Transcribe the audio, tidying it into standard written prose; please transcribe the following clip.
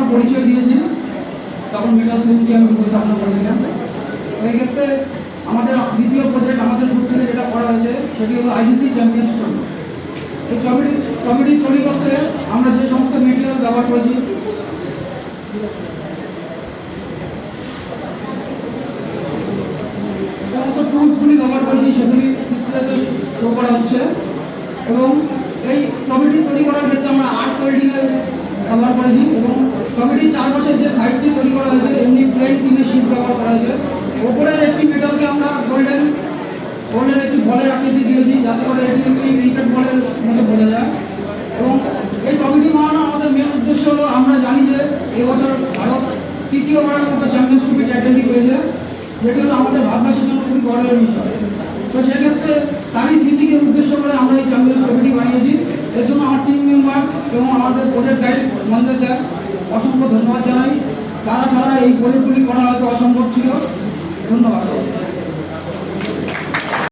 আমার পরিচয় দিয়েছি, তখন মিডিয়া সুইমকে আমি উপস্থাপনা করেছিলাম। এই ক্ষেত্রে আমাদের দ্বিতীয় প্রজেক্ট আমাদের গ্রুপ থেকে যেটা করা হয়েছে সেটি হলো আইসিসি চ্যাম্পিয়ন্স ট্রফি। এই কমিটি তৈরি করতে আমরা যে সমস্ত মেটেরিয়াল ব্যবহার করেছি, সমস্ত টুলসগুলি ব্যবহার করেছি সেগুলি ডিসপ্লেতে শো করা হচ্ছে। এবং এই কমিটি তৈরি করার ক্ষেত্রে আমরা আর্ট ওয়েল্ডিংয়ের ব্যবহার করেছি এবং কমিটির চারপাশের যে সাইডটি তৈরি করা হয়েছে এমনি প্লেন টিনের শীট ব্যবহার করা হয়েছে। ওপরের একটি মেটালকে আমরা গোল্ডেন একটি বলের আকৃতি দিয়েছি, যাতে করে এটি একটি ক্রিকেট বলের মতো বোঝা যায়। এবং এই কমিটি বানানো আমাদের মেন উদ্দেশ্য হলো, আমরা জানি যে এবছর ভারত তৃতীয়বারের মতো চ্যাম্পিয়ন্স ট্রফি টাইটেলটি পেয়েছে, যেটি হলো আমাদের ভারতবাসীর জন্য খুবই গর্বের বিষয়। তো সেক্ষেত্রে তারই স্মৃতিকে উদ্দেশ্য করে আমরা এই চ্যাম্পিয়ন্স ট্রফিটি বানিয়েছি। এর জন্য আমার টিম মেম্বার্স এবং আমাদের প্রজেক্ট গাইড মঞ্জু স্যার অসংখ্য ধন্যবাদ জানাই। তারা ছাড়া এই প্রজেক্টগুলি করা হয়তো অসম্ভব ছিল। ধন্যবাদ।